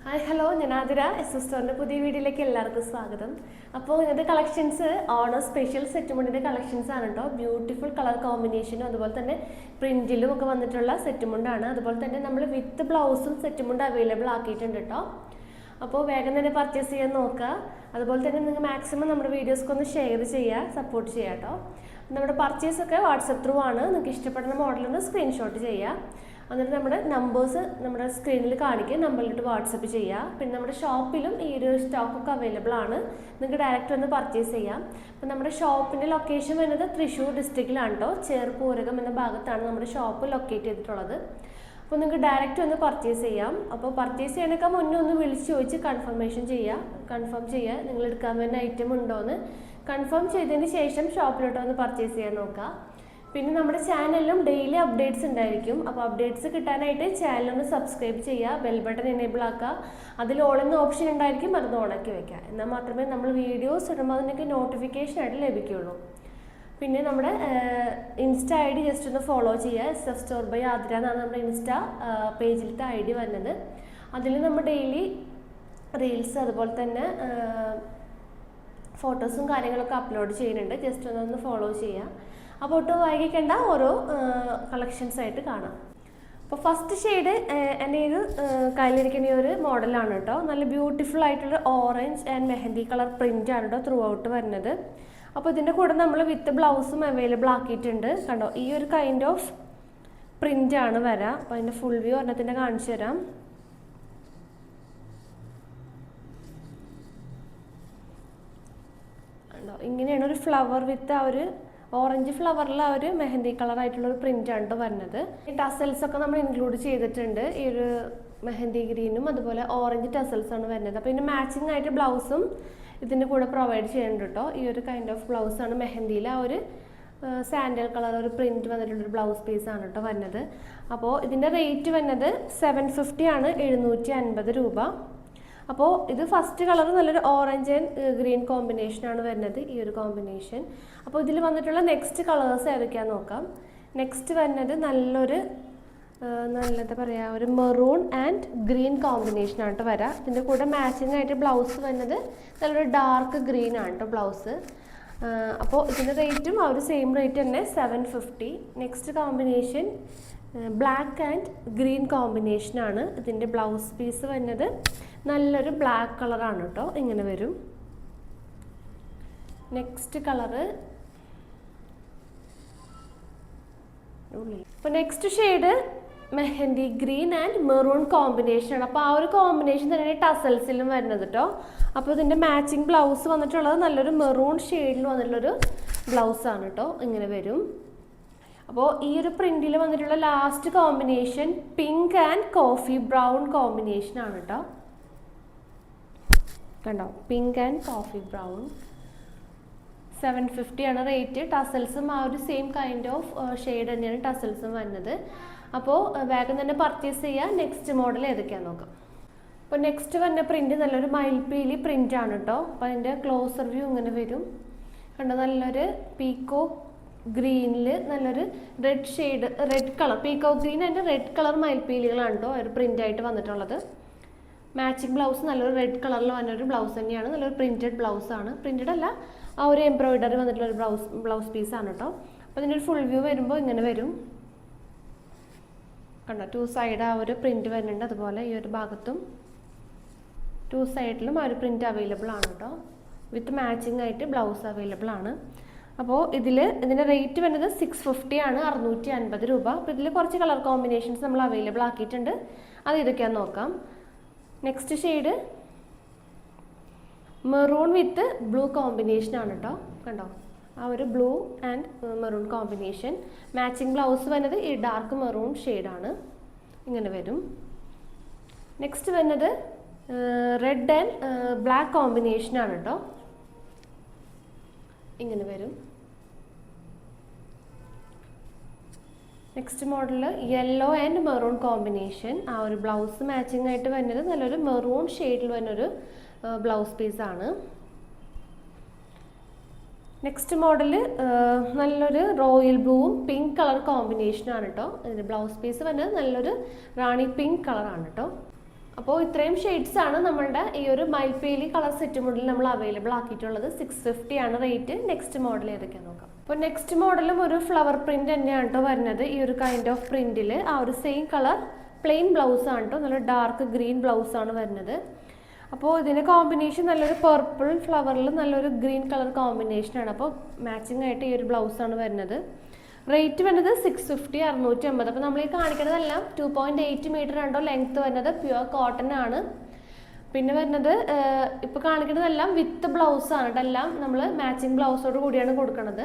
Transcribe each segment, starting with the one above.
Hi hello, ഞാൻ Athira. S പുതിയ വീഡിയോയിലേക്ക് എല്ലാവർക്കും സ്വാഗതം. അപ്പോൾ ഇന്നത്തെ കളക്ഷൻസ് ഓണം സ്പെഷ്യൽ സെറ്റ് മുണ്ടിൻ്റെ കളക്ഷൻസ് ആണ് കേട്ടോ. ബ്യൂട്ടിഫുൾ കളർ കോമ്പിനേഷനും അതുപോലെ തന്നെ പ്രിൻറ്റിലും ഒക്കെ വന്നിട്ടുള്ള സെറ്റ് മുണ്ടാണ്. അതുപോലെ തന്നെ നമ്മൾ വിത്ത് ബ്ലൗസും സെറ്റ് മുണ്ട് അവൈലബിൾ ആക്കിയിട്ടുണ്ട് കേട്ടോ. അപ്പോൾ വേഗം തന്നെ പർച്ചേസ് ചെയ്യാൻ നോക്കുക. അതുപോലെ തന്നെ നിങ്ങൾ മാക്സിമം നമ്മുടെ വീഡിയോസ്ക്ക് ഒന്ന് ഷെയർ ചെയ്യുക, സപ്പോർട്ട് ചെയ്യുക കേട്ടോ. നമ്മുടെ പർച്ചേസൊക്കെ വാട്സപ്പ് ത്രൂ ആണ്. നിങ്ങൾക്ക് ഇഷ്ടപ്പെടുന്ന മോഡലൊന്ന് സ്ക്രീൻഷോട്ട് ചെയ്യുക. എന്നിട്ട് നമ്മുടെ നമ്പേഴ്സ് നമ്മുടെ സ്ക്രീനിൽ കാണിക്കുക, നമ്പറിലിട്ട് വാട്സപ്പ് ചെയ്യുക. പിന്നെ നമ്മുടെ ഷോപ്പിലും ഈ ഒരു സ്റ്റോക്കൊക്കെ അവൈലബിൾ ആണ്. നിങ്ങൾക്ക് ഡയറക്റ്റ് ഒന്ന് പർച്ചേസ് ചെയ്യാം. അപ്പോൾ നമ്മുടെ ഷോപ്പിൻ്റെ ലൊക്കേഷൻ വരുന്നത് തൃശ്ശൂർ ഡിസ്ട്രിക്റ്റിലാണ് കേട്ടോ. ചേർപ്പൂരകം എന്ന ഭാഗത്താണ് നമ്മുടെ ഷോപ്പ് ലൊക്കേറ്റ് ചെയ്തിട്ടുള്ളത്. അപ്പോൾ നിങ്ങൾക്ക് ഡയറക്റ്റ് ഒന്ന് പർച്ചേസ് ചെയ്യാം. അപ്പോൾ പർച്ചേസ് ചെയ്യണേക്കാൾ മുന്നേ ഒന്ന് വിളിച്ച് ചോദിച്ച് കൺഫർം ചെയ്യുക നിങ്ങൾ എടുക്കാൻ വേണ്ട ഐറ്റം ഉണ്ടോയെന്ന് കൺഫേം ചെയ്തതിന് ശേഷം ഷോപ്പിലോട്ട് വന്ന് പർച്ചേസ് ചെയ്യാൻ നോക്കുക. പിന്നെ നമ്മുടെ ചാനലിലും ഡെയിലി അപ്ഡേറ്റ്സ് ഉണ്ടായിരിക്കും. അപ്പോൾ അപ്ഡേറ്റ്സ് കിട്ടാനായിട്ട് ചാനലൊന്ന് സബ്സ്ക്രൈബ് ചെയ്യുക, ബെൽ ബട്ടൺ എനേബിൾ ആക്കുക. അതിൽ ഓൾ എന്ന ഓപ്ഷൻ ഉണ്ടായിരിക്കും, അത് ഓണാക്കി വയ്ക്കുക. എന്നാൽ മാത്രമേ നമ്മൾ വീഡിയോസ് ഇടുമ്പോൾ അതിനൊക്കെ നോട്ടിഫിക്കേഷനായിട്ട് ലഭിക്കുകയുള്ളൂ. പിന്നെ നമ്മുടെ ഇൻസ്റ്റ ഐ ഡി ജസ്റ്റ് ഒന്ന് ഫോളോ ചെയ്യുക. SF സ്റ്റോർ ബൈ ആതിര എന്നാണ് നമ്മുടെ ഇൻസ്റ്റ പേജിലത്തെ ID വരുന്നത്. അതിൽ നമ്മൾ ഡെയിലി റീൽസ് അതുപോലെ തന്നെ ഫോട്ടോസും കാര്യങ്ങളൊക്കെ അപ്ലോഡ് ചെയ്യുന്നുണ്ട്. ജസ്റ്റ് ഒന്ന് ഫോളോ ചെയ്യുക. അപ്പോൾ ഒട്ടും വൈകിക്കേണ്ട, ഓരോ കളക്ഷൻസ് ആയിട്ട് കാണാം. അപ്പോൾ ഫസ്റ്റ് ഷെയ്ഡ് എൻ്റെ ഒരു കയ്യിലിരിക്കുന്ന ഈ ഒരു മോഡലാണ് കേട്ടോ. നല്ല ബ്യൂട്ടിഫുൾ ആയിട്ടുള്ള orange and mehndi colour print ആണ് കേട്ടോ ത്രൂ ഔട്ട് വരുന്നത്. അപ്പോൾ ഇതിൻ്റെ കൂടെ നമ്മൾ വിത്ത് ബ്ലൗസും അവൈലബിൾ ആക്കിയിട്ടുണ്ട്. കണ്ടോ, ഈ ഒരു കൈൻഡ് ഓഫ് പ്രിൻ്റ് ആണ് വരാം. അപ്പോൾ അതിൻ്റെ ഫുൾ വ്യൂ ഒരെണ്ണത്തിൻ്റെ കാണിച്ചു തരാം. കണ്ടോ, ഇങ്ങനെയാണ് ഒരു ഫ്ലവർ വിത്ത് ആ ഒരു ഓറഞ്ച് ഫ്ലവറിൽ ആ ഒരു മെഹന്തി കളറായിട്ടുള്ളൊരു പ്രിൻ്റാണ് വരുന്നത്. ഈ ടസൽസ് ഒക്കെ നമ്മൾ ഇൻക്ലൂഡ് ചെയ്തിട്ടുണ്ട്. ഈ ഒരു മെഹന്തി ഗ്രീനും അതുപോലെ ഓറഞ്ച് ടസൽസാണ് വരുന്നത്. അപ്പോൾ ഇതിന് മാച്ചിങ് ആയിട്ട് ബ്ലൗസും ഇതിൻ്റെ കൂടെ പ്രൊവൈഡ് ചെയ്യുന്നുണ്ട് കേട്ടോ. ഈ ഒരു കൈൻഡ് ഓഫ് ബ്ലൗസാണ് മെഹന്തിയിൽ ആ ഒരു സാൻഡൽ കളർ ഒരു പ്രിൻറ്റ് വന്നിട്ടുള്ളൊരു ബ്ലൗസ് പീസാണ് കേട്ടോ വരുന്നത്. അപ്പോൾ ഇതിൻ്റെ റേറ്റ് വരുന്നത് 750 ആണ്, 750 രൂപ. അപ്പോൾ ഇത് ഫസ്റ്റ് കളർ നല്ലൊരു ഓറഞ്ച് ആൻഡ് ഗ്രീൻ കോമ്പിനേഷനാണ് വരുന്നത്, ഈ ഒരു കോമ്പിനേഷൻ. അപ്പോൾ ഇതിൽ വന്നിട്ടുള്ള നെക്സ്റ്റ് കളേഴ്സ് ഏതൊക്കെയാണെന്ന് നോക്കാം. നെക്സ്റ്റ് വരുന്നത് എന്താ പറയുക, ഒരു മെറൂൺ ആൻഡ് ഗ്രീൻ കോമ്പിനേഷനാണ് കേട്ടോ വരാം. ഇതിൻ്റെ കൂടെ മാച്ചിങ് ആയിട്ട് ബ്ലൗസ് വരുന്നത് നല്ലൊരു ഡാർക്ക് ഗ്രീൻ ആണ് കേട്ടോ ബ്ലൗസ്. അപ്പോൾ ഇതിൻ്റെ റേറ്റും ആ ഒരു സെയിം റേറ്റ് തന്നെ 750. Next combination black and green കോമ്പിനേഷനാണ്. ഇതിൻ്റെ ബ്ലൗസ് പീസ് വരുന്നത് നല്ലൊരു ബ്ലാക്ക് കളറാണ് കേട്ടോ, ഇങ്ങനെ വരും. നെക്സ്റ്റ് കളറ് ഇപ്പോൾ next shade mehndi green and maroon കോമ്പിനേഷനാണ്. അപ്പോൾ ആ ഒരു കോമ്പിനേഷൻ തന്നെയാണ് ടസൽസിലും വരുന്നത് കേട്ടോ. അപ്പോൾ ഇതിൻ്റെ മാച്ചിങ് ബ്ലൗസ് വന്നിട്ടുള്ളത് നല്ലൊരു മെറൂൺ ഷെയ്ഡിൽ വന്നിട്ടുള്ളൊരു ബ്ലൗസാണ് കേട്ടോ, ഇങ്ങനെ വരും. അപ്പോൾ ഈ ഒരു പ്രിൻറ്റിൽ വന്നിട്ടുള്ള last combination pink and coffee brown കോമ്പിനേഷനാണ് കേട്ടോ. കണ്ടോ, പിങ്ക് ആൻഡ് കോഫി ബ്രൗൺ. 750 ആണ് റേറ്റ്. ടസൽസും ആ ഒരു സെയിം കൈൻഡ് ഓഫ് ഷെയ്ഡ് തന്നെയാണ് ടസൽസും വരുന്നത്. അപ്പോൾ വേഗം തന്നെ പർച്ചേസ് ചെയ്യുക. നെക്സ്റ്റ് മോഡൽ ഏതൊക്കെയാണെന്ന് നോക്കാം. അപ്പോൾ നെക്സ്റ്റ് വരുന്ന പ്രിൻറ്റ് നല്ലൊരു മയിൽപ്പീലി പ്രിൻ്റ് ആണ് കേട്ടോ. അപ്പോൾ അതിൻ്റെ ക്ലോസർ വ്യൂ ഇങ്ങനെ വരും. കണ്ടോ, നല്ലൊരു പീക്കോ ഗ്രീനിൽ നല്ലൊരു red colour peacock green and red colour മയിൽപ്പീലികളാണ് കേട്ടോ ഒരു പ്രിൻ്റായിട്ട് വന്നിട്ടുള്ളത്. മാച്ചിങ് ബ്ലൗസ് നല്ലൊരു റെഡ് കളറിൽ വന്നൊരു ബ്ലൗസ് തന്നെയാണ്. നല്ലൊരു പ്രിൻറ്റഡ് ബ്ലൗസാണ്. പ്രിൻറ്റഡ് അല്ല, ആ ഒരു എംബ്രോയിഡറി വന്നിട്ടുള്ളൊരു ബ്ലൗസ് പീസാണ് കേട്ടോ. അപ്പോൾ ഇതിൻ്റെ ഒരു ഫുൾ വ്യൂ വരുമ്പോൾ ഇങ്ങനെ വരും. കണ്ടോ, 2 സൈഡ് ആ ഒരു പ്രിൻറ്റ് വരുന്നുണ്ട്. അതുപോലെ ഈ ഒരു ഭാഗത്തും 2 സൈഡിലും ആ ഒരു പ്രിൻറ്റ് അവൈലബിൾ ആണ് കേട്ടോ. വിത്ത് മാച്ചിങ് ആയിട്ട് ബ്ലൗസ് അവൈലബിൾ ആണ്. അപ്പോൾ ഇതിൻ്റെ റേറ്റ് വരുന്നത് 650 ആണ്, 650 രൂപ. അപ്പോൾ ഇതിൽ കുറച്ച് കളർ കോമ്പിനേഷൻസ് നമ്മൾ അവൈലബിൾ ആക്കിയിട്ടുണ്ട്. അത് ഇതൊക്കെയാണെന്ന് നോക്കാം. നെക്സ്റ്റ് ഷെയ്ഡ് മെറൂൺ വിത്ത് ബ്ലൂ കോമ്പിനേഷനാണ് കേട്ടോ. കണ്ടോ, ആ ഒരു blue and maroon combination. Matching blouse വരുന്നത് ഈ ഡാർക്ക് മെറൂൺ ഷെയ്ഡാണ്, ഇങ്ങനെ വരും. നെക്സ്റ്റ് വരുന്നത് റെഡ് ആൻഡ് ബ്ലാക്ക് കോമ്പിനേഷനാണ് കേട്ടോ, ഇങ്ങനെ വരും. Next model yellow and maroon combination. ആ ഒരു ബ്ലൗസ് മാച്ചിങ് ആയിട്ട് വരുന്നത് നല്ലൊരു മെറൂൺ ഷെയ്ഡിൽ വരുന്നൊരു ബ്ലൗസ് പീസാണ്. നെക്സ്റ്റ് മോഡൽ നല്ലൊരു റോയൽ ബ്ലൂവും പിങ്ക് കളർ കോമ്പിനേഷനാണ് കേട്ടോ. ഇതിൻ്റെ ബ്ലൗസ് പീസ് വരുന്നത് നല്ലൊരു റാണി പിങ്ക് കളറാണ് കേട്ടോ. അപ്പോൾ ഇത്രയും ഷെയ്ഡ്സ് ആണ് നമ്മളുടെ ഈ ഒരു മയിൽപ്പീലി കളർ സെറ്റ് മോഡലിൽ നമ്മൾ അവൈലബിൾ ആക്കിയിട്ടുള്ളത്. 650 ആണ് റേറ്റ്. നെക്സ്റ്റ് മോഡൽ ഏതൊക്കെയാണെന്ന് നോക്കാം. അപ്പോൾ നെക്സ്റ്റ് മോഡലും ഒരു ഫ്ലവർ പ്രിന്റ് തന്നെയാണ് കേട്ടോ വരുന്നത്. ഈ ഒരു കൈൻഡ് ഓഫ് പ്രിന്റിൽ ആ ഒരു സെയിം കളർ പ്ലെയിൻ ബ്ലൗസ് ആണ് കേട്ടോ. നല്ല ഡാർക്ക് ഗ്രീൻ ബ്ലൗസ് ആണ് വരുന്നത്. അപ്പോൾ ഇതിൻ്റെ കോമ്പിനേഷൻ നല്ലൊരു പർപ്പിൾ ഫ്ലവറിൽ നല്ലൊരു ഗ്രീൻ കളർ കോമ്പിനേഷനാണ്. അപ്പോൾ മാച്ചിങ് ആയിട്ട് ഈ ഒരു ബ്ലൗസാണ് വരുന്നത്. റേറ്റ് വരുന്നത് 650, 650. അപ്പോൾ നമ്മൾ ഈ കാണിക്കുന്നതെല്ലാം 2.8 മീറ്റർ ഉണ്ടോ ലെങ്ത് വരുന്നത്. പ്യുവർ കോട്ടൺ ആണ്. പിന്നെ വരുന്നത് ഇപ്പോൾ കാണിക്കുന്നതെല്ലാം വിത്ത് ബ്ലൗസാണ് കേട്ടോ. എല്ലാം നമ്മൾ മാച്ചിങ് ബ്ലൗസോട് കൂടിയാണ് കൊടുക്കുന്നത്.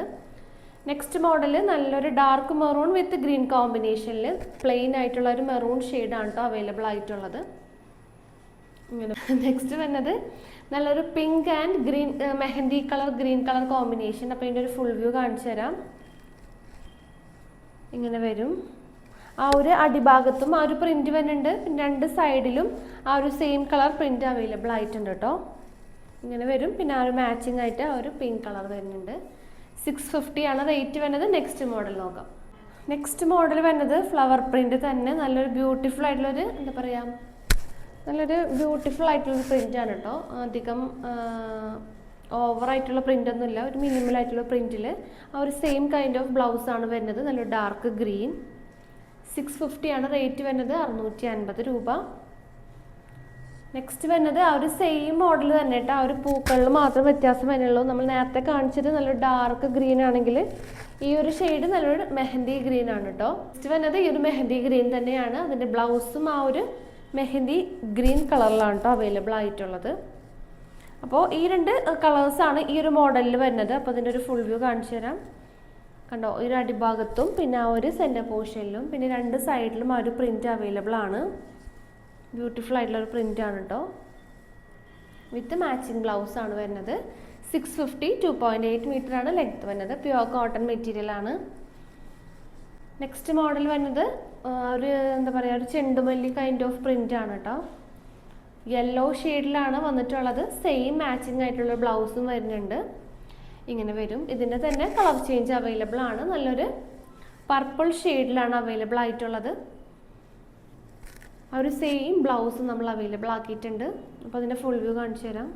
നെക്സ്റ്റ് മോഡൽ നല്ലൊരു ഡാർക്ക് മെറൂൺ വിത്ത് ഗ്രീൻ കോമ്പിനേഷനിൽ പ്ലെയിൻ ആയിട്ടുള്ള ഒരു മെറൂൺ ഷെയ്ഡാണ് കേട്ടോ അവൈലബിൾ ആയിട്ടുള്ളത്. ഇങ്ങനെ നെക്സ്റ്റ് വരുന്നത് നല്ലൊരു pink and green mehndi colour green colour combination. അപ്പോൾ ഇതിൻ്റെ ഒരു ഫുൾ വ്യൂ കാണിച്ചു തരാം. ഇങ്ങനെ വരും. ആ ഒരു അടിഭാഗത്തും ആ ഒരു പ്രിന്റ് വരുന്നുണ്ട്. പിന്നെ രണ്ട് സൈഡിലും ആ ഒരു സെയിം കളർ പ്രിന്റ് അവൈലബിൾ ആയിട്ടുണ്ട് കേട്ടോ. ഇങ്ങനെ വരും. പിന്നെ ആ ഒരു മാച്ചിങ് ആയിട്ട് ആ ഒരു പിങ്ക് കളർ വരുന്നുണ്ട്. 650 ആണ് റേറ്റ് വരുന്നത്. നെക്സ്റ്റ് മോഡൽ നോക്കാം. നെക്സ്റ്റ് മോഡൽ വരുന്നത് ഫ്ലവർ പ്രിന്റ് തന്നെ നല്ലൊരു ബ്യൂട്ടിഫുൾ ആയിട്ടുള്ളൊരു എന്താ പറയുക, നല്ലൊരു ബ്യൂട്ടിഫുൾ ആയിട്ടുള്ളൊരു പ്രിൻ്റാണ് കേട്ടോ. അധികം ഓവറായിട്ടുള്ള പ്രിൻ്റ് ഒന്നുമില്ല. ഒരു മിനിമൽ ആയിട്ടുള്ള പ്രിൻറ്റിൽ ആ ഒരു സെയിം കൈൻഡ് ഓഫ് ബ്ലൗസാണ് വരുന്നത്. നല്ലൊരു ഡാർക്ക് ഗ്രീൻ. 650 ആണ് റേറ്റ് വരുന്നത്. 650 രൂപ. നെക്സ്റ്റ് വരുന്നത് ആ ഒരു സെയിം മോഡൽ തന്നെ കേട്ടോ. ആ ഒരു പൂക്കളിൽ മാത്രം വ്യത്യാസം വരുന്നുള്ളൂ. നമ്മൾ നേരത്തെ കാണിച്ചത് നല്ലൊരു ഡാർക്ക് ഗ്രീൻ ആണെങ്കിൽ ഈ ഒരു ഷെയ്ഡ് നല്ലൊരു മെഹന്തി ഗ്രീൻ ആണ് കേട്ടോ. നെക്സ്റ്റ് വരുന്നത് ഈ ഒരു മെഹന്തി ഗ്രീൻ തന്നെയാണ്. അതിൻ്റെ ബ്ലൗസും ആ ഒരു മെഹന്തി ഗ്രീൻ കളറിലാണ് കേട്ടോ അവൈലബിൾ ആയിട്ടുള്ളത്. അപ്പോൾ ഈ രണ്ട് കളേഴ്സാണ് ഈ ഒരു മോഡലിൽ വരുന്നത്. അപ്പോൾ അതിൻ്റെ ഒരു ഫുൾ വ്യൂ കാണിച്ചു തരാം. കണ്ടോ, ഈ ഒരു അടിഭാഗത്തും പിന്നെ ആ ഒരു സെൻറ്റർ പോർഷനിലും പിന്നെ രണ്ട് സൈഡിലും ആ ഒരു പ്രിൻ്റ് അവൈലബിൾ ആണ്. ബ്യൂട്ടിഫുൾ ആയിട്ടുള്ള ഒരു പ്രിൻ്റ് ആണ് കേട്ടോ. വിത്ത് മാച്ചിങ് ബ്ലൗസ് ആണ് വരുന്നത്. 650, 2.8 മീറ്റർ ആണ് ലെങ്ത് വരുന്നത്. പ്യുവർ കോട്ടൺ മെറ്റീരിയൽ ആണ്. നെക്സ്റ്റ് മോഡൽ വരുന്നത് ഒരു എന്താ പറയുക, ഒരു ചെണ്ടുമല്ലി കൈൻഡ് ഓഫ് പ്രിൻ്റ് ആണ് കേട്ടോ. യെല്ലോ ഷെയ്ഡിലാണ് വന്നിട്ടുള്ളത്. സെയിം മാച്ചിങ് ആയിട്ടുള്ള ബ്ലൗസും വരുന്നുണ്ട്. ഇങ്ങനെ വരും. ഇതിൻ്റെ തന്നെ കളർ ചേഞ്ച് അവൈലബിൾ ആണ്. നല്ലൊരു പർപ്പിൾ ഷെയ്ഡിലാണ് അവൈലബിൾ ആയിട്ടുള്ളത്. ആ ഒരു സെയിം ബ്ലൗസ് നമ്മൾ അവൈലബിൾ ആക്കിയിട്ടുണ്ട്. അപ്പോൾ അതിൻ്റെ ഫുൾ വ്യൂ കാണിച്ചു തരാം.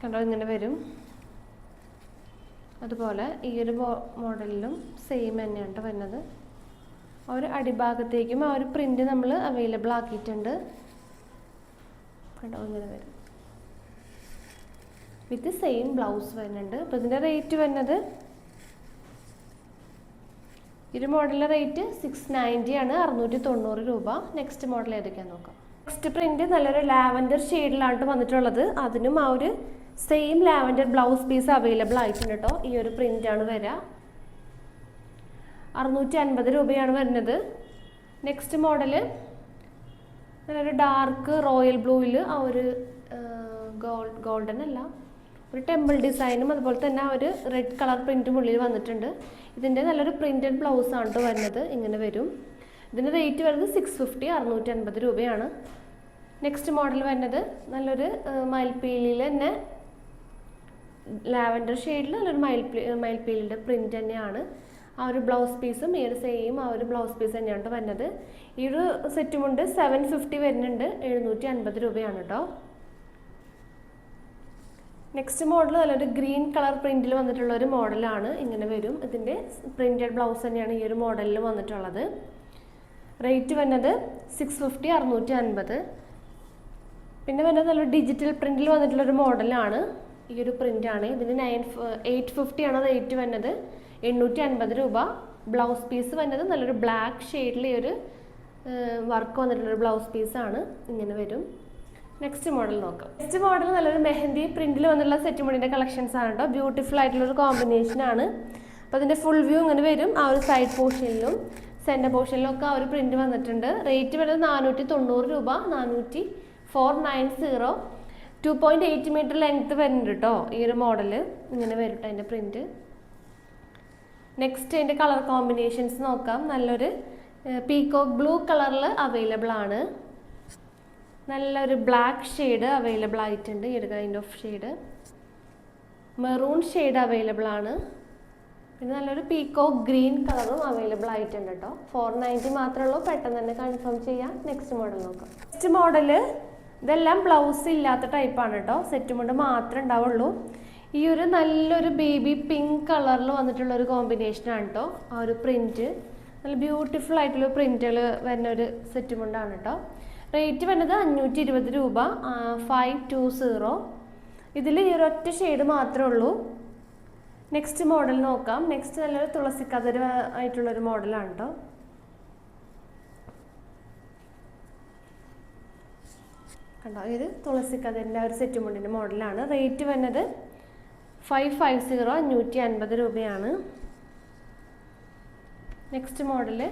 കണ്ടോ, ഇങ്ങനെ വരും. അതുപോലെ ഈ ഒരു മോഡലിലും സെയിം തന്നെയാണ് വരുന്നത്. ആ ഒരു അടിഭാഗത്തേക്കും ആ ഒരു പ്രിൻ്റ് നമ്മൾ അവൈലബിൾ ആക്കിയിട്ടുണ്ട്. കണ്ടോ, ഇങ്ങനെ വരും. വിത്ത് സെയിം ബ്ലൗസ് വരുന്നുണ്ട്. അപ്പോൾ ഇതിൻ്റെ റേറ്റ് വരുന്നത് ഈ ഒരു മോഡലിൻ്റെ റേറ്റ് 690 ആണ്. 690 രൂപ. നെക്സ്റ്റ് മോഡൽ ഏതൊക്കെയാണെന്ന് നോക്കാം. നെക്സ്റ്റ് പ്രിൻ്റ് നല്ലൊരു ലാവൻഡർ ഷെയ്ഡിലാണ് വന്നിട്ടുള്ളത്. അതിനും ആ ഒരു same lavender blouse piece available ആയിട്ടുണ്ട് കേട്ടോ. ഈ ഒരു പ്രിൻ്റാണ് വരിക. 650 രൂപയാണ് വരുന്നത്. നെക്സ്റ്റ് മോഡല് നല്ലൊരു ഡാർക്ക് റോയൽ ബ്ലൂവിൽ ആ ഒരു ഗോൾഡൻ അല്ല, ഒരു ടെമ്പിൾ ഡിസൈനും അതുപോലെ തന്നെ ആ ഒരു റെഡ് കളർ പ്രിൻറ്റും ഉള്ളിൽ വന്നിട്ടുണ്ട്. ഇതിൻ്റെ നല്ലൊരു പ്രിൻറ്റഡ് ബ്ലൗസാണ് കേട്ടോ വരുന്നത്. ഇങ്ങനെ വരും. ഇതിൻ്റെ റേറ്റ് വരുന്നത് 650, 650 രൂപയാണ്. നെക്സ്റ്റ് മോഡൽ വരുന്നത് നല്ലൊരു മയിൽപ്പീലിയിൽ തന്നെ ലാവൻഡർ ഷെയ്ഡിൽ നല്ലൊരു മയിൽപ്പീലിൻ്റെ പ്രിൻ്റ് തന്നെയാണ്. ആ ഒരു ബ്ലൗസ് പീസും ഈ ഒരു സെയിം ആ ഒരു ബ്ലൗസ് പീസ് തന്നെയാണ് വരുന്നത്. ഈ ഒരു സെറ്റും കൊണ്ട് 750 വരുന്നുണ്ട്. 750 രൂപയാണ് കേട്ടോ. നെക്സ്റ്റ് മോഡൽ നല്ലൊരു ഗ്രീൻ കളർ പ്രിൻറ്റിൽ വന്നിട്ടുള്ള ഒരു മോഡലാണ്. ഇങ്ങനെ വരും. ഇതിൻ്റെ പ്രിൻറ്റഡ് ബ്ലൗസ് തന്നെയാണ് ഈ ഒരു മോഡലിൽ വന്നിട്ടുള്ളത്. റേറ്റ് വരുന്നത് 650, 650. പിന്നെ വരുന്നത് നല്ലൊരു ഡിജിറ്റൽ പ്രിൻറ്റിൽ വന്നിട്ടുള്ളൊരു മോഡലാണ്. ഈ ഒരു പ്രിൻ്റാണ്. ഇതിന് 850 ആണ് റേറ്റ് വരുന്നത്. 850 രൂപ. ബ്ലൗസ് പീസ് വരുന്നത് നല്ലൊരു ബ്ലാക്ക് ഷെയ്ഡിൽ ഈ ഒരു വർക്ക് വന്നിട്ടുള്ളൊരു ബ്ലൗസ് പീസാണ്. ഇങ്ങനെ വരും. നെക്സ്റ്റ് മോഡൽ നോക്കാം. നെക്സ്റ്റ് മോഡൽ നല്ലൊരു മെഹന്തി പ്രിന്റിൽ വന്നിട്ടുള്ള സെറ്റ് മുടിൻ്റെ കളക്ഷൻസ് ആണ് കേട്ടോ. ബ്യൂട്ടിഫുൾ ആയിട്ടുള്ളൊരു കോമ്പിനേഷൻ ആണ്. അപ്പോൾ അതിൻ്റെ ഫുൾ വ്യൂ ഇങ്ങനെ വരും. ആ ഒരു സൈഡ് പോർഷനിലും സെൻറ്റർ പോർഷനിലും ഒക്കെ ആ ഒരു പ്രിന്റ് വന്നിട്ടുണ്ട്. റേറ്റ് വരുന്നത് 490 രൂപ. 490. 2.8 മീറ്റർ ലെങ്ത് വരുന്നുണ്ട് കേട്ടോ ഈ ഒരു മോഡൽ. ഇങ്ങനെ വരും കേട്ടോ അതിൻ്റെ പ്രിന്റ്. നെക്സ്റ്റ് അതിൻ്റെ കളർ കോമ്പിനേഷൻസ് നോക്കാം. നല്ലൊരു പീകോക്ക് ബ്ലൂ കളറിൽ അവൈലബിൾ ആണ്. നല്ലൊരു ബ്ലാക്ക് ഷെയ്ഡ് അവൈലബിൾ ആയിട്ടുണ്ട്. ഈ ഒരു kind of shade. Maroon shade available ആണ്. പിന്നെ നല്ലൊരു പീക്കോക്ക് ഗ്രീൻ കളറും അവൈലബിൾ ആയിട്ടുണ്ട് കേട്ടോ. 490 മാത്രമേ ഉള്ളൂ. പെട്ടെന്ന് തന്നെ കൺഫേം ചെയ്യാം. നെക്സ്റ്റ് മോഡൽ നോക്കാം. നെക്സ്റ്റ് മോഡല് ഇതെല്ലാം ബ്ലൗസ് ഇല്ലാത്ത ടൈപ്പാണ് കേട്ടോ. സെറ്റ് മുണ്ട് മാത്രമേ ഉണ്ടാവുള്ളൂ. ഈ ഒരു നല്ലൊരു ബേബി പിങ്ക് കളറിൽ വന്നിട്ടുള്ള ഒരു കോമ്പിനേഷനാണ് കേട്ടോ. ആ ഒരു പ്രിൻറ്റ് നല്ല ബ്യൂട്ടിഫുൾ ആയിട്ടുള്ള പ്രിൻറ്റുകൾ വരുന്ന ഒരു സെറ്റ് മുണ്ടാണ് കേട്ടോ. റേറ്റ് വരുന്നത് 520 രൂപ. 520. ഇതിൽ ഈ ഒരൊറ്റ ഷെയ്ഡ് മാത്രമേ ഉള്ളൂ. നെക്സ്റ്റ് മോഡൽ നോക്കാം. നെക്സ്റ്റ് നല്ലൊരു തുളസിക്കതിർ ആയിട്ടുള്ളൊരു മോഡലാണ് കേട്ടോ. കണ്ടോ, ഇത് തുളസിക്കതിരിൻ്റെ ഒരു സെറ്റ് മുണ്ടിൻ്റെ മോഡലാണ്. റേറ്റ് വരുന്നത് 550. 550 രൂപയാണ്. നെക്സ്റ്റ് മോഡല്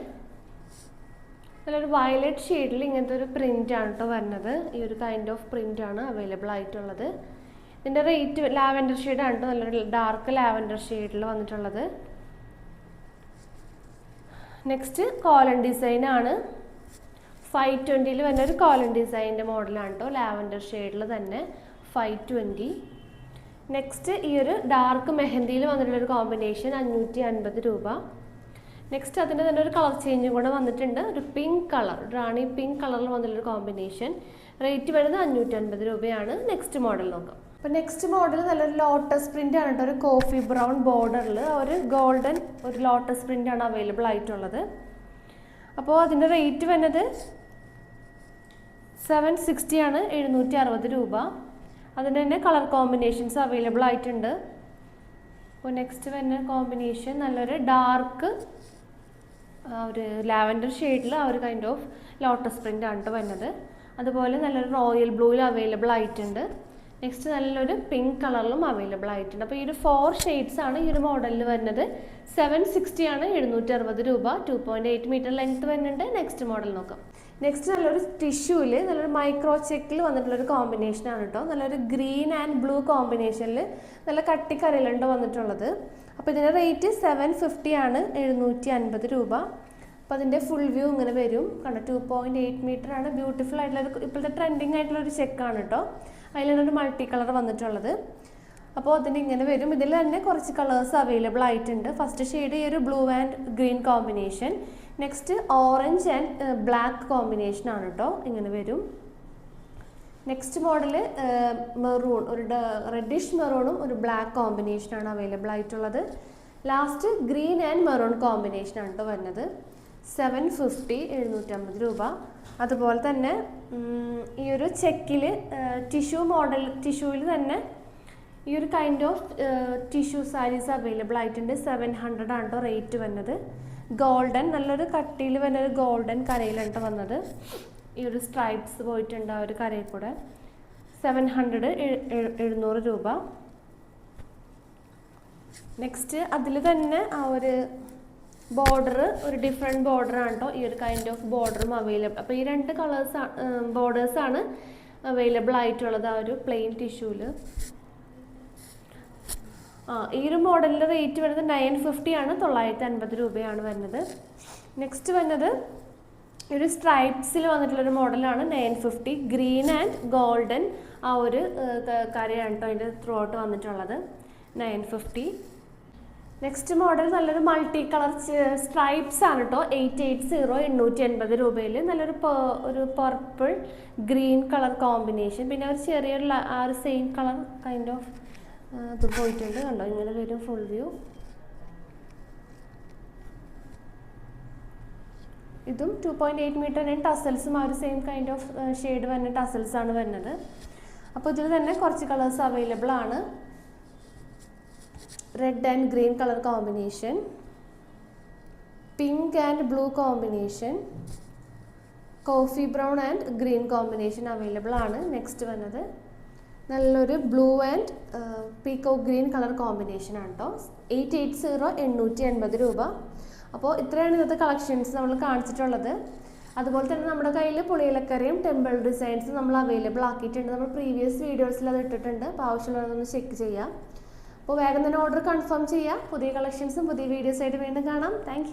നല്ലൊരു വയലറ്റ് ഷെയ്ഡിൽ ഇങ്ങനത്തെ ഒരു പ്രിൻ്റാണ് കേട്ടോ വരുന്നത്. ഈ ഒരു കൈൻഡ് ഓഫ് പ്രിൻ്റാണ് അവൈലബിൾ ആയിട്ടുള്ളത്. ഇതിൻ്റെ റേറ്റ് ലാവൻഡർ ഷെയ്ഡാണ് കേട്ടോ. നല്ലൊരു ഡാർക്ക് ലാവൻഡർ ഷെയ്ഡിൽ വന്നിട്ടുള്ളത്. നെക്സ്റ്റ് കോലൺ ഡിസൈനാണ്. 520 വരുന്ന ഒരു കോലൺ ഡിസൈനിൻ്റെ മോഡലാണ് കേട്ടോ. ലാവൻഡർ ഷെയ്ഡിൽ തന്നെ 520. നെക്സ്റ്റ് ഈ ഒരു ഡാർക്ക് മെഹന്തിയിൽ വന്നിട്ടുള്ളൊരു കോമ്പിനേഷൻ 550 രൂപ. നെക്സ്റ്റ് അതിൻ്റെ തന്നെ ഒരു കളർ ചേഞ്ചും കൂടെ വന്നിട്ടുണ്ട്. ഒരു പിങ്ക് കളർ, റാണി പിങ്ക് കളറിൽ വന്നിട്ടുള്ളൊരു കോമ്പിനേഷൻ. റേറ്റ് വരുന്നത് 550 രൂപയാണ്. നെക്സ്റ്റ് മോഡൽ നോക്കാം. അപ്പോൾ നെക്സ്റ്റ് മോഡൽ നല്ലൊരു ലോട്ടസ് പ്രിൻ്റ് ആണ് കേട്ടോ. ഒരു കോഫി ബ്രൗൺ ബോർഡറിൽ ഒരു ഗോൾഡൻ ഒരു ലോട്ടസ് പ്രിൻ്റ് ആണ് അവൈലബിൾ ആയിട്ടുള്ളത്. അപ്പോൾ അതിൻ്റെ റേറ്റ് വരുന്നത് 760 ആണ്. 760 രൂപ. അതിൻ്റെ തന്നെ കളർ കോമ്പിനേഷൻസ് അവൈലബിൾ ആയിട്ടുണ്ട്. അപ്പോൾ നെക്സ്റ്റ് വരുന്ന കോമ്പിനേഷൻ നല്ലൊരു ഡാർക്ക് ഒരു ലാവൻഡർ ഷെയ്ഡിൽ ആ ഒരു കൈൻഡ് ഓഫ് ലോട്ടസ് പ്രിൻ്റ് ആണ് കേട്ടോ വരുന്നത്. അതുപോലെ നല്ലൊരു റോയൽ ബ്ലൂവിൽ അവൈലബിൾ ആയിട്ടുണ്ട്. നെക്സ്റ്റ് നല്ലൊരു പിങ്ക് കളറിലും അവൈലബിൾ ആയിട്ടുണ്ട്. അപ്പോൾ ഈ ഒരു 4 ഷെയ്ഡ്സ് ആണ് ഈ ഒരു മോഡലിൽ വരുന്നത്. 760 ആണ്. 760 രൂപ. 2.8 മീറ്റർ ലെങ്ത് വരുന്നുണ്ട്. നെക്സ്റ്റ് മോഡൽ നോക്കാം. നെക്സ്റ്റ് നല്ലൊരു ടിഷ്യൂവിൽ നല്ലൊരു മൈക്രോ ചെക്കിൽ വന്നിട്ടുള്ളൊരു കോമ്പിനേഷനാണ് കേട്ടോ. നല്ലൊരു ഗ്രീൻ ആൻഡ് ബ്ലൂ കോമ്പിനേഷനിൽ നല്ല കട്ടിക്കരയിലുണ്ട് വന്നിട്ടുള്ളത്. അപ്പോൾ ഇതിൻ്റെ റേറ്റ് 750 ആണ്. 750 രൂപ. അപ്പോൾ അതിൻ്റെ ഫുൾ വ്യൂ ഇങ്ങനെ വരും. കണ്ടോ, 2.8 മീറ്റർ ആണ്. ബ്യൂട്ടിഫുൾ ആയിട്ടുള്ള ഇപ്പോഴത്തെ ട്രെൻഡിങ് ആയിട്ടുള്ളൊരു ചെക്കാണ് കേട്ടോ. അതിലാണ് ഒരു മൾട്ടി കളർ വന്നിട്ടുള്ളത്. അപ്പോൾ അതിന് ഇങ്ങനെ വരും. ഇതിൽ തന്നെ കുറച്ച് കളേഴ്സ് അവൈലബിൾ ആയിട്ടുണ്ട്. ഫസ്റ്റ് ഷെയ്ഡ് ഈ ഒരു blue and green combination. Next orange and black combination ആണ് കേട്ടോ. ഇങ്ങനെ വരും. നെക്സ്റ്റ് മോഡൽ മെറൂൺ, ഒരു റെഡിഷ് മെറൂണും ഒരു ബ്ലാക്ക് കോമ്പിനേഷനാണ് അവൈലബിൾ ആയിട്ടുള്ളത്. ലാസ്റ്റ് ഗ്രീൻ ആൻഡ് മെറൂൺ കോമ്പിനേഷനാണ് കേട്ടോ വരുന്നത്. 750. 750 രൂപ. അതുപോലെ തന്നെ ഈ ഒരു ചെക്കിൽ ടിഷ്യൂവിൽ തന്നെ ഈ ഒരു kind of tissue saris available ആയിട്ടുണ്ട്. 700 ആണ് കേട്ടോ റേറ്റ് വന്നത്. ഗോൾഡൻ, നല്ലൊരു കട്ടിയിൽ വരുന്നൊരു ഗോൾഡൻ കരയിലാണ് കേട്ടോ വന്നത്. ഈ ഒരു സ്ട്രൈപ്സ് പോയിട്ടുണ്ട് ആ ഒരു കരയിൽ കൂടെ. 700. 700 രൂപ. നെക്സ്റ്റ് അതിൽ തന്നെ ആ ഒരു ബോർഡർ ഒരു ഡിഫറെൻറ്റ് ബോർഡറാണ് കേട്ടോ. ഈ ഒരു കൈൻഡ് ഓഫ് ബോർഡറും അവൈലബിൾ. അപ്പോൾ ഈ 2 ബോർഡേഴ്സാണ് അവൈലബിൾ ആയിട്ടുള്ളത് ആ ഒരു പ്ലെയിൻ ടിഷ്യൂവിൽ. ഈ ഒരു മോഡലിൻ്റെ റേറ്റ് വരുന്നത് 950 ആണ്. 950 രൂപയാണ് വരുന്നത്. നെക്സ്റ്റ് വരുന്നത് ഒരു സ്ട്രൈപ്സിൽ വന്നിട്ടുള്ളൊരു മോഡലാണ്. 950. ഗ്രീൻ ആൻഡ് ഗോൾഡൻ ആ ഒരു കരയാണ് കേട്ടോ അതിൻ്റെ ത്രൂ ഔട്ട് വന്നിട്ടുള്ളത്. 950. നെക്സ്റ്റ് മോഡൽ നല്ലൊരു മൾട്ടി കളർ സ്ട്രൈപ്സ് ആണ് കേട്ടോ. 880. 880 രൂപയിൽ നല്ലൊരു ഒരു പർപ്പിൾ ഗ്രീൻ കളർ കോമ്പിനേഷൻ. പിന്നെ ഒരു ചെറിയൊരു ആ ഒരു സെയിം കളർ കൈൻഡ് ഓഫ് ഇത് പോയിട്ടുണ്ട്. കണ്ടോ, ഇങ്ങനെ വരും ഫുൾ വ്യൂ. ഇതും 2.8 മീറ്റർ ടസൽസും ആ ഒരു സെയിം കൈൻഡ് ഓഫ് ഷെയ്ഡ് വരുന്ന ടസൽസ് ആണ് വരുന്നത്. അപ്പോൾ ഇതിൽ തന്നെ കുറച്ച് കളേഴ്സ് അവൈലബിൾ ആണ്. Red and green colour combination, pink and blue combination, coffee brown and green combination available ആണ്. നെക്സ്റ്റ് വന്നത് നല്ലൊരു blue and peacock green colour combination ആണ് കേട്ടോ. 880. 880 രൂപ. അപ്പോൾ ഇത്രയാണ് ഇന്നത്തെ കളക്ഷൻസ് നമ്മൾ കാണിച്ചിട്ടുള്ളത്. അതുപോലെ തന്നെ നമ്മുടെ കയ്യിൽ പുളിയിലക്കരയും ടെമ്പിൾ ഡിസൈൻസും നമ്മൾ അവൈലബിൾ ആക്കിയിട്ടുണ്ട്. നമ്മൾ പ്രീവിയസ് വീഡിയോസിൽ അത് ഇട്ടിട്ടുണ്ട്. അപ്പോൾ ആവശ്യമുള്ളതൊന്ന് ചെക്ക് ചെയ്യാം. അപ്പോൾ വേഗം തന്നെ ഓർഡർ കൺഫേം ചെയ്യുക. പുതിയ കളക്ഷൻസും പുതിയ വീഡിയോസായിട്ട് വീണ്ടും കാണാം. താങ്ക്